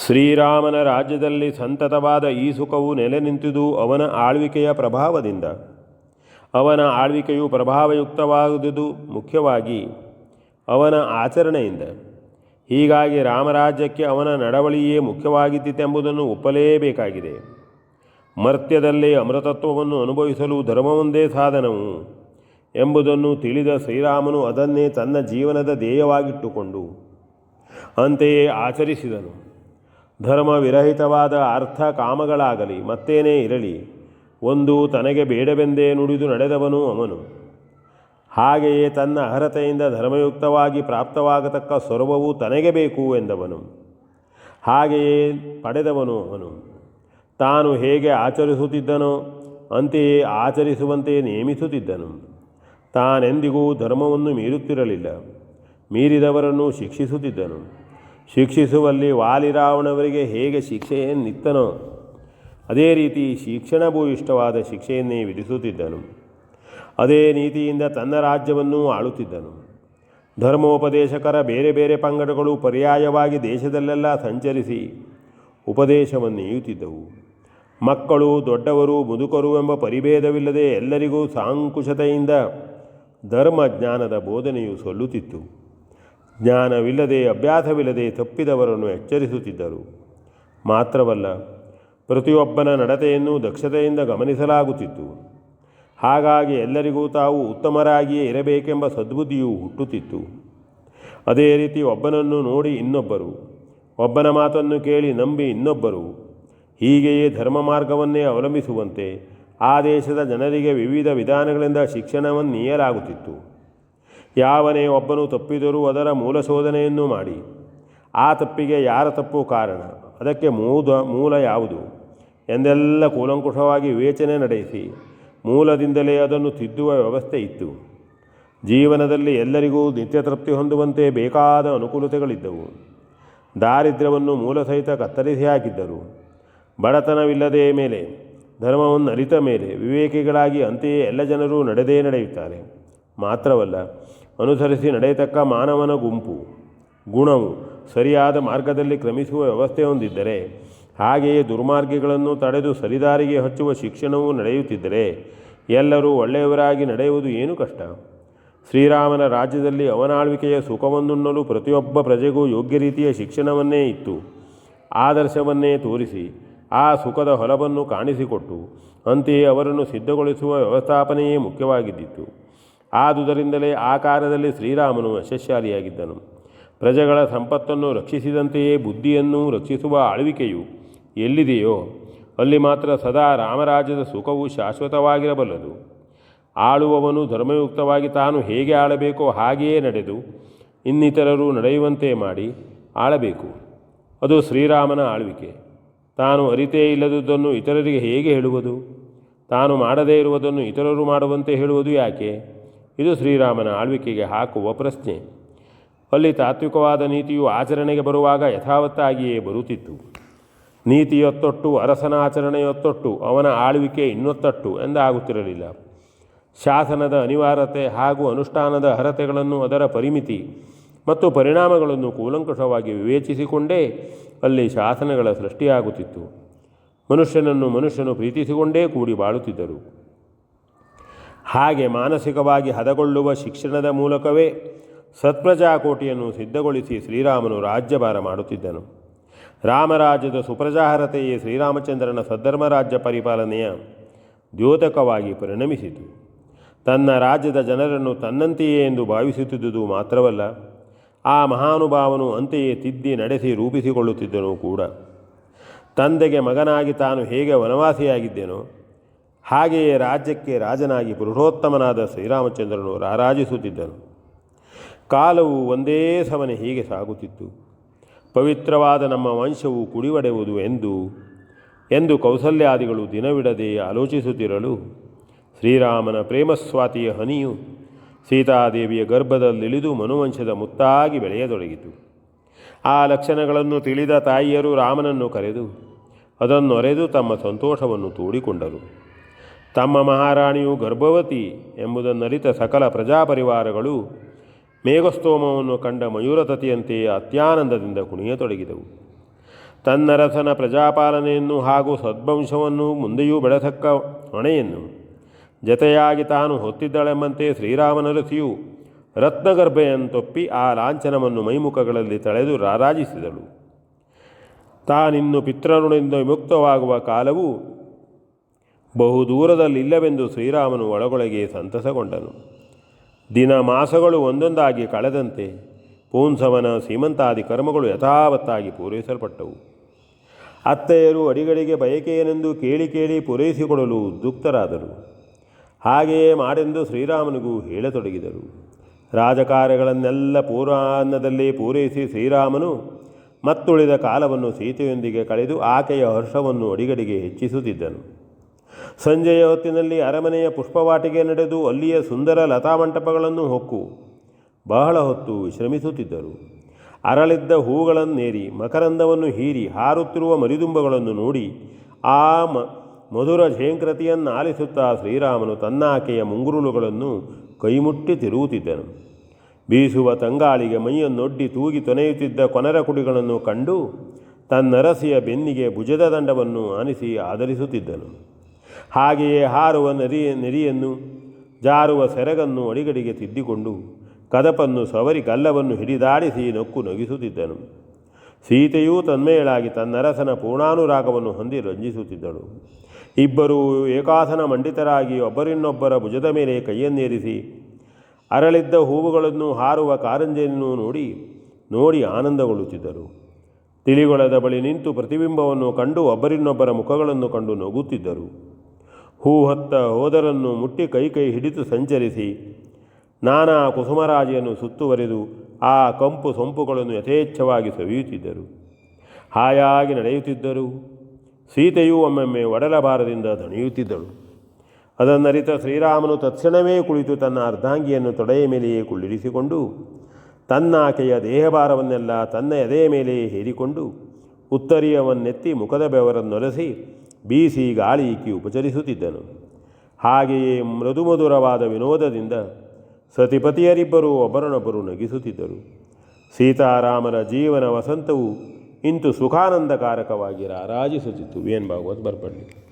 ಶ್ರೀರಾಮನ ರಾಜ್ಯದಲ್ಲಿ ಸಂತತವಾದ ಈ ಸುಖವು ನೆಲೆ ನಿಂತಿದ್ದು ಅವನ ಆಳ್ವಿಕೆಯ ಪ್ರಭಾವದಿಂದ. ಅವನ ಆಳ್ವಿಕೆಯು ಪ್ರಭಾವಯುಕ್ತವಾದುದು ಮುಖ್ಯವಾಗಿ ಅವನ ಆಚರಣೆಯಿಂದ. ಹೀಗಾಗಿ ರಾಮರಾಜ್ಯಕ್ಕೆ ಅವನ ನಡವಳಿಯೇ ಮುಖ್ಯವಾಗಿದ್ದಿತೆಂಬುದನ್ನು ಒಪ್ಪಲೇಬೇಕಾಗಿದೆ. ಮರ್ತ್ಯದಲ್ಲೇ ಅಮೃತತ್ವವನ್ನು ಅನುಭವಿಸಲು ಧರ್ಮವೊಂದೇ ಸಾಧನವು ಎಂಬುದನ್ನು ತಿಳಿದ ಶ್ರೀರಾಮನು ಅದನ್ನೇ ತನ್ನ ಜೀವನದ ಧ್ಯೇಯವಾಗಿಟ್ಟುಕೊಂಡು ಅಂತೆಯೇ ಆಚರಿಸಿದನು. ಧರ್ಮ ವಿರಹಿತವಾದ ಅರ್ಥ ಕಾಮಗಳಾಗಲಿ ಮತ್ತೇನೇ ಇರಲಿ ಒಂದು ತನಗೆ ಬೇಡವೆಂದೇ ನುಡಿದು ನಡೆದವನು ಅವನು. ಹಾಗೆಯೇ ತನ್ನ ಅರ್ಹತೆಯಿಂದ ಧರ್ಮಯುಕ್ತವಾಗಿ ಪ್ರಾಪ್ತವಾಗತಕ್ಕ ಸರ್ವವು ತನಗೆ ಬೇಕು ಎಂದವನು. ಹಾಗೆಯೇ ಪಡೆದವನು ಅವನು. ತಾನು ಹೇಗೆ ಆಚರಿಸುತ್ತಿದ್ದನೋ ಅಂತೆಯೇ ಆಚರಿಸುವಂತೆ ನೇಮಿಸುತ್ತಿದ್ದನು. ತಾನೆಂದಿಗೂ ಧರ್ಮವನ್ನು ಮೀರುತ್ತಿರಲಿಲ್ಲ. ಮೀರಿದವರನ್ನು ಶಿಕ್ಷಿಸುತ್ತಿದ್ದನು. ಶಿಕ್ಷಿಸುವಲ್ಲಿ ವಾಲಿರಾವಣವರಿಗೆ ಹೇಗೆ ಶಿಕ್ಷೆಯನ್ನಿತ್ತನೋ ಅದೇ ರೀತಿ ಶಿಕ್ಷಣಭೂಯಿಷ್ಠವಾದ ಶಿಕ್ಷೆಯನ್ನೇ ವಿಧಿಸುತ್ತಿದ್ದನು. ಅದೇ ನೀತಿಯಿಂದ ತನ್ನ ರಾಜ್ಯವನ್ನು ಆಳುತ್ತಿದ್ದನು. ಧರ್ಮೋಪದೇಶಕರ ಬೇರೆ ಬೇರೆ ಪಂಗಡಗಳು ಪರ್ಯಾಯವಾಗಿ ದೇಶದಲ್ಲೆಲ್ಲ ಸಂಚರಿಸಿ ಉಪದೇಶವನ್ನು ನೀಡುತ್ತಿದ್ದವು. ಮಕ್ಕಳು ದೊಡ್ಡವರು ಮುದುಕರು ಎಂಬ ಪರಿಭೇದವಿಲ್ಲದೆ ಎಲ್ಲರಿಗೂ ಸಾಂಕುಶತೆಯಿಂದ ಧರ್ಮ ಜ್ಞಾನದ ಬೋಧನೆಯು ಸಲ್ಲುತ್ತಿತ್ತು. ಜ್ಞಾನವಿಲ್ಲದೆ ಅಭ್ಯಾಸವಿಲ್ಲದೆ ತಪ್ಪಿದವರನ್ನು ಎಚ್ಚರಿಸುತ್ತಿದ್ದರು. ಮಾತ್ರವಲ್ಲ, ಪ್ರತಿಯೊಬ್ಬನ ನಡತೆಯನ್ನು ದಕ್ಷತೆಯಿಂದ ಗಮನಿಸಲಾಗುತ್ತಿತ್ತು. ಹಾಗಾಗಿ ಎಲ್ಲರಿಗೂ ತಾವು ಉತ್ತಮರಾಗಿಯೇ ಇರಬೇಕೆಂಬ ಸದ್ಬುದ್ಧಿಯು ಹುಟ್ಟುತ್ತಿತ್ತು. ಅದೇ ರೀತಿ ಒಬ್ಬನನ್ನು ನೋಡಿ ಇನ್ನೊಬ್ಬರು, ಒಬ್ಬನ ಮಾತನ್ನು ಕೇಳಿ ನಂಬಿ ಇನ್ನೊಬ್ಬರು, ಹೀಗೆಯೇ ಧರ್ಮ ಮಾರ್ಗವನ್ನೇ ಅವಲಂಬಿಸುವಂತೆ ಆ ದೇಶದ ಜನರಿಗೆ ವಿವಿಧ ವಿಧಾನಗಳಿಂದ ಶಿಕ್ಷಣವನ್ನು ನೀಡಲಾಗುತ್ತಿತ್ತು. ಯಾವನೇ ಒಬ್ಬನು ತಪ್ಪಿದರೂ ಅದರ ಮೂಲ ಶೋಧನೆಯನ್ನು ಮಾಡಿ ಆ ತಪ್ಪಿಗೆ ಯಾರ ತಪ್ಪು ಕಾರಣ, ಅದಕ್ಕೆ ಮೂಲ ಯಾವುದು ಎಂದೆಲ್ಲ ಕೂಲಂಕುಷವಾಗಿ ವಿವೇಚನೆ ನಡೆಸಿ ಮೂಲದಿಂದಲೇ ಅದನ್ನು ತಿದ್ದುವ ವ್ಯವಸ್ಥೆ ಇತ್ತು. ಜೀವನದಲ್ಲಿ ಎಲ್ಲರಿಗೂ ನಿತ್ಯ ತೃಪ್ತಿ ಹೊಂದುವಂತೆ ಬೇಕಾದ ಅನುಕೂಲತೆಗಳಿದ್ದವು. ದಾರಿದ್ರ್ಯವನ್ನು ಮೂಲಸಹಿತ ಕತ್ತರಿಸಿ ಹಾಕಿದ್ದರು. ಬಡತನವಿಲ್ಲದೆ ಮೇಲೆ, ಧರ್ಮವನ್ನು ಅರಿತ ಮೇಲೆ ವಿವೇಕಿಗಳಾಗಿ ಅಂತೆಯೇ ಎಲ್ಲ ಜನರೂ ನಡೆಯುತ್ತಾರೆ. ಮಾತ್ರವಲ್ಲ, ಅನುಸರಿಸಿ ನಡೆಯತಕ್ಕ ಮಾನವನ ಗುಣವು ಸರಿಯಾದ ಮಾರ್ಗದಲ್ಲಿ ಕ್ರಮಿಸುವ ವ್ಯವಸ್ಥೆ ಹೊಂದಿದ್ದರೆ, ಹಾಗೆಯೇ ದುರ್ಮಾರ್ಗಿಗಳನ್ನು ತಡೆದು ಸರಿದಾರಿಗೆ ಹಚ್ಚುವ ಶಿಕ್ಷಣವೂ ನಡೆಯುತ್ತಿದ್ದರೆ ಎಲ್ಲರೂ ಒಳ್ಳೆಯವರಾಗಿ ನಡೆಯುವುದು ಏನು ಕಷ್ಟ. ಶ್ರೀರಾಮನ ರಾಜ್ಯದಲ್ಲಿ ಅವನಾಳ್ವಿಕೆಯ ಸುಖವನ್ನುಣ್ಣಲು ಪ್ರತಿಯೊಬ್ಬ ಪ್ರಜೆಗೂ ಯೋಗ್ಯ ರೀತಿಯ ಶಿಕ್ಷಣವನ್ನೇ ಇತ್ತು. ಆದರ್ಶವನ್ನೇ ತೋರಿಸಿ ಆ ಸುಖದ ಹೊಲವನ್ನು ಕಾಣಿಸಿಕೊಟ್ಟು ಅಂತೆಯೇ ಅವರನ್ನು ಸಿದ್ಧಗೊಳಿಸುವ ವ್ಯವಸ್ಥಾಪನೆಯೇ ಮುಖ್ಯವಾಗಿದ್ದಿತ್ತು. ಆದುದರಿಂದಲೇ ಆ ಕಾರ್ಯದಲ್ಲಿ ಶ್ರೀರಾಮನು ಯಶಸ್ವಿಯಾಗಿದ್ದನು. ಪ್ರಜೆಗಳ ಸಂಪತ್ತನ್ನು ರಕ್ಷಿಸಿದಂತೆಯೇ ಬುದ್ಧಿಯನ್ನು ರಕ್ಷಿಸುವ ಆಳ್ವಿಕೆಯು ಎಲ್ಲಿದೆಯೋ ಅಲ್ಲಿ ಮಾತ್ರ ಸದಾ ರಾಮರಾಜ್ಯದ ಸುಖವು ಶಾಶ್ವತವಾಗಿರಬಲ್ಲದು. ಆಳುವವನು ಧರ್ಮಯುಕ್ತವಾಗಿ ತಾನು ಹೇಗೆ ಆಳಬೇಕೋ ಹಾಗೆಯೇ ನಡೆದು ಇನ್ನಿತರರು ನಡೆಯುವಂತೆ ಮಾಡಿ ಆಳಬೇಕು. ಅದು ಶ್ರೀರಾಮನ ಆಳ್ವಿಕೆ. ತಾನು ಅರಿತೇ ಇಲ್ಲದುದನ್ನು ಇತರರಿಗೆ ಹೇಗೆ ಹೇಳುವುದು? ತಾನು ಮಾಡದೇ ಇರುವುದನ್ನು ಇತರರು ಮಾಡುವಂತೆ ಹೇಳುವುದು ಯಾಕೆ? ಇದು ಶ್ರೀರಾಮನ ಆಳ್ವಿಕೆಗೆ ಹಾಕುವ ಪ್ರಶ್ನೆ. ಅಲ್ಲಿ ತಾತ್ವಿಕವಾದ ನೀತಿಯು ಆಚರಣೆಗೆ ಬರುವಾಗ ಯಥಾವತ್ತಾಗಿಯೇ ಬರುತ್ತಿತ್ತು. ನೀತಿಯೊತ್ತೊಟ್ಟು ಅರಸನ ಆಚರಣೆಯೊತ್ತೊಟ್ಟು ಅವನ ಆಳ್ವಿಕೆ ಇನ್ನೊತ್ತಟ್ಟು ಎಂದಾಗುತ್ತಿರಲಿಲ್ಲ. ಶಾಸನದ ಅನಿವಾರ್ಯತೆ ಹಾಗೂ ಅನುಷ್ಠಾನದ ಅರ್ಹತೆಗಳನ್ನು, ಅದರ ಪರಿಮಿತಿ ಮತ್ತು ಪರಿಣಾಮಗಳನ್ನು ಕೂಲಂಕುಷವಾಗಿ ವಿವೇಚಿಸಿಕೊಂಡೇ ಅಲ್ಲಿ ಶಾಸನಗಳ ಸೃಷ್ಟಿಯಾಗುತ್ತಿತ್ತು. ಮನುಷ್ಯನು ಪ್ರೀತಿಸಿಕೊಂಡೇ ಕೂಡಿ ಬಾಳುತ್ತಿದ್ದರು. ಹಾಗೆ ಮಾನಸಿಕವಾಗಿ ಹದಗೊಳ್ಳುವ ಶಿಕ್ಷಣದ ಮೂಲಕವೇ ಸತ್ಪ್ರಜಾಕೋಟಿಯನ್ನು ಸಿದ್ಧಗೊಳಿಸಿ ಶ್ರೀರಾಮನು ರಾಜ್ಯಭಾರ ಮಾಡುತ್ತಿದ್ದನು. ರಾಮರಾಜ್ಯದ ಸುಪ್ರಜಾಹರತೆಯೇ ಶ್ರೀರಾಮಚಂದ್ರನ ಸದ್ಧರ್ಮ ರಾಜ್ಯ ಪರಿಪಾಲನೆಯ ದ್ಯೋತಕವಾಗಿ ಪರಿಣಮಿಸಿತು. ತನ್ನ ರಾಜ್ಯದ ಜನರನ್ನು ತನ್ನಂತೆಯೇ ಎಂದು ಭಾವಿಸುತ್ತಿದ್ದುದು ಮಾತ್ರವಲ್ಲ, ಆ ಮಹಾನುಭಾವನು ಅಂತೆಯೇ ತಿದ್ದಿ ನಡೆಸಿ ರೂಪಿಸಿಕೊಳ್ಳುತ್ತಿದ್ದನು ಕೂಡ. ತಂದೆಗೆ ಮಗನಾಗಿ ತಾನು ಹೇಗೆ ವನವಾಸಿಯಾಗಿದ್ದೆನೋ ಹಾಗೆಯೇ ರಾಜ್ಯಕ್ಕೆ ರಾಜನಾಗಿ ಪುರುಷೋತ್ತಮನಾದ ಶ್ರೀರಾಮಚಂದ್ರನು ರಾರಾಜಿಸುತ್ತಿದ್ದನು. ಕಾಲವು ಒಂದೇ ಸಮನೆ ಹೀಗೆ ಸಾಗುತ್ತಿತ್ತು. ಪವಿತ್ರವಾದ ನಮ್ಮ ವಂಶವು ಕುಡಿವಡೆಯುವುದು ಎಂದು ಕೌಸಲ್ಯಾದಿಗಳು ದಿನವಿಡದೆ ಆಲೋಚಿಸುತ್ತಿರಲು ಶ್ರೀರಾಮನ ಪ್ರೇಮಸ್ವಾತಿಯ ಹನಿಯು ಸೀತಾದೇವಿಯ ಗರ್ಭದಲ್ಲಿಳಿದು ಮನುವಂಶದ ಮುತ್ತಾಗಿ ಬೆಳೆಯತೊಡಗಿತು. ಆ ಲಕ್ಷಣಗಳನ್ನು ತಿಳಿದ ತಾಯಿಯರು ರಾಮನನ್ನು ಕರೆದು ಅದನ್ನೊರೆದು ತಮ್ಮ ಸಂತೋಷವನ್ನು ತೋಡಿಕೊಂಡರು. ತಮ್ಮ ಮಹಾರಾಣಿಯು ಗರ್ಭವತಿ ಎಂಬುದನ್ನರಿತ ಸಕಲ ಪ್ರಜಾಪರಿವಾರಗಳು ಮೇಘಸ್ತೋಮವನ್ನು ಕಂಡ ಮಯೂರತತಿಯಂತೆಯೇ ಅತ್ಯಾನಂದದಿಂದ ಕುಣಿಯತೊಡಗಿದವು. ತನ್ನರಸನ ಪ್ರಜಾಪಾಲನೆಯನ್ನು ಹಾಗೂ ಸದ್ವಂಶವನ್ನು ಮುಂದೆಯೂ ಬೆಳೆಸಕ್ಕ ಹೊಣೆಯನ್ನು ಜತೆಯಾಗಿ ತಾನು ಹೊತ್ತಿದ್ದಳೆಂಬಂತೆ ಶ್ರೀರಾಮನರಸಿಯು ರತ್ನಗರ್ಭೆಯಂತೊಪ್ಪಿ ಆ ಲಾಂಛನವನ್ನು ಮೈಮುಖಗಳಲ್ಲಿ ತಳೆದು ರಾರಾಜಿಸಿದಳು. ತಾನಿನ್ನು ಪಿತೃಋಣದಿಂದ ವಿಮುಕ್ತವಾಗುವ ಕಾಲವು ಬಹುದೂರದಲ್ಲಿಲ್ಲವೆಂದು ಶ್ರೀರಾಮನು ಒಳಗೊಳಗೆ ಸಂತಸಗೊಂಡನು. ದಿನ ಮಾಸಗಳು ಒಂದೊಂದಾಗಿ ಕಳೆದಂತೆ ಪೂಂಸವನ ಸೀಮಂತಾದಿ ಕರ್ಮಗಳು ಯಥಾವತ್ತಾಗಿ ಪೂರೈಸಲ್ಪಟ್ಟವು. ಅತ್ತೆಯರು ಅಡಿಗಡಿಗೆ ಬಯಕೆಯನೆಂದು ಕೇಳಿ ಕೇಳಿ ಪೂರೈಸಿಕೊಡಲು ಉದ್ಯುಕ್ತರಾದರು. ಹಾಗೆಯೇ ಮಾಡೆಂದು ಶ್ರೀರಾಮನಿಗೂ ಹೇಳತೊಡಗಿದರು. ರಾಜಕಾರ್ಯಗಳನ್ನೆಲ್ಲ ಪೂರ್ವಾನ್ನದಲ್ಲೇ ಪೂರೈಸಿ ಶ್ರೀರಾಮನು ಮತ್ತುಳಿದ ಕಾಲವನ್ನು ಸೀತೆಯೊಂದಿಗೆ ಕಳೆದು ಆಕೆಯ ಹರ್ಷವನ್ನು ಅಡಿಗಡಿಗೆ ಹೆಚ್ಚಿಸುತ್ತಿದ್ದನು. ಸಂಜೆಯ ಹೊತ್ತಿನಲ್ಲಿ ಅರಮನೆಯ ಪುಷ್ಪವಾಟಿಗೆ ನಡೆದು ಅಲ್ಲಿಯ ಸುಂದರ ಲತಾಮಂಟಪಗಳನ್ನು ಹೊಕ್ಕು ಬಹಳ ಹೊತ್ತು ವಿಶ್ರಮಿಸುತ್ತಿದ್ದರು. ಅರಳಿದ್ದ ಹೂಗಳನ್ನೇರಿ ಮಕರಂದವನ್ನು ಹೀರಿ ಹಾರುತ್ತಿರುವ ಮರಿದುಂಬಗಳನ್ನು ನೋಡಿ ಆ ಮಧುರ ಝೇಂಕೃತಿಯನ್ನು ಆಲಿಸುತ್ತಾ ಶ್ರೀರಾಮನು ತನ್ನಾಕೆಯ ಮುಂಗುರುಳುಗಳನ್ನು ಕೈಮುಟ್ಟಿ ತಿರುಗುತ್ತಿದ್ದನು. ಬೀಸುವ ತಂಗಾಳಿಗೆ ಮೈಯನ್ನೊಡ್ಡಿ ತೂಗಿ ತೊನೆಯುತ್ತಿದ್ದ ಕೊನರ ಕುಡಿಗಳನ್ನು ಕಂಡು ತನ್ನರಸಿಯ ಬೆನ್ನಿಗೆ ಭುಜದ ದಂಡವನ್ನು ಆನಿಸಿ ಆದರಿಸುತ್ತಿದ್ದನು. ಹಾಗೆಯೇ ಹಾರುವ ನೆರಿಯನ್ನು ಜಾರುವ ಸೆರಗನ್ನು ಅಡಿಗಡಿಗೆ ತಿದ್ದಿಕೊಂಡು ಕದಪನ್ನು ಸವರಿ ಗಲ್ಲವನ್ನು ಹಿಡಿದಾಡಿಸಿ ನಕ್ಕು ನಗಿಸುತ್ತಿದ್ದನು. ಸೀತೆಯೂ ತನ್ಮೇಳಾಗಿ ತನ್ನರಸನ ಪೂರ್ಣಾನುರಾಗವನ್ನು ಹೊಂದಿ ರಂಜಿಸುತ್ತಿದ್ದಳು. ಇಬ್ಬರೂ ಏಕಾಸನ ಮಂಡಿತರಾಗಿ ಒಬ್ಬರಿನ್ನೊಬ್ಬರ ಭುಜದ ಮೇಲೆ ಕೈಯನ್ನೇರಿಸಿ ಅರಳಿದ್ದ ಹೂವುಗಳನ್ನು ಹಾರುವ ಕಾರಂಜಿಯನ್ನು ನೋಡಿ ಆನಂದಗೊಳ್ಳುತ್ತಿದ್ದರು. ತಿಳಿಗೊಳದ ಬಳಿ ನಿಂತು ಪ್ರತಿಬಿಂಬವನ್ನು ಕಂಡು ಒಬ್ಬರಿನ್ನೊಬ್ಬರ ಮುಖಗಳನ್ನು ಕಂಡು ನಗುತ್ತಿದ್ದರು. ಹೂ ಹೊತ್ತ ಹೋದರನ್ನು ಮುಟ್ಟಿ ಕೈ ಹಿಡಿದು ಸಂಚರಿಸಿ ನಾನಾ ಕುಸುಮರಾಜಿಯನ್ನು ಸುತ್ತುವರೆದು ಆ ಕಂಪು ಸೊಂಪುಗಳನ್ನು ಯಥೇಚ್ಛವಾಗಿ ಸವಿಯುತ್ತಿದ್ದರು. ಹಾಯಾಗಿ ನಡೆಯುತ್ತಿದ್ದರು. ಸೀತೆಯೂ ಒಮ್ಮೊಮ್ಮೆ ಒಡಲಭಾರದಿಂದ ದಣಿಯುತ್ತಿದ್ದಳು. ಅದನ್ನರಿತ ಶ್ರೀರಾಮನು ತತ್ಕ್ಷಣವೇ ಕುಳಿತು ತನ್ನ ಅರ್ಧಾಂಗಿಯನ್ನು ತೊಡೆಯ ಮೇಲೆಯೇ ಕುಳ್ಳಿರಿಸಿಕೊಂಡು ತನ್ನಾಕೆಯ ದೇಹಭಾರವನ್ನೆಲ್ಲ ತನ್ನ ಎದೆಯ ಮೇಲೆಯೇ ಹೇರಿಕೊಂಡು ಉತ್ತರೀಯವನ್ನೆತ್ತಿ ಮುಖದ ಬೆವರನ್ನೊರೆಸಿ ಬೀಸಿ ಗಾಳಿ ಇಕ್ಕಿ ಉಪಚರಿಸುತ್ತಿದ್ದನು. ಹಾಗೆಯೇ ಮೃದುಮಧುರವಾದ ವಿನೋದದಿಂದ ಸತಿಪತಿಯರಿಬ್ಬರೂ ಒಬ್ಬರನ್ನೊಬ್ಬರು ನಗಿಸುತ್ತಿದ್ದರು. ಸೀತಾರಾಮರ ಜೀವನ ವಸಂತವು ಇಂತು ಸುಖಾನಂದಕಾರಕವಾಗಿ ರಾರಾಜಿಸುತ್ತಿತ್ತು. V N Bhagwat ಬರ್ಪಳ್ಳಿ.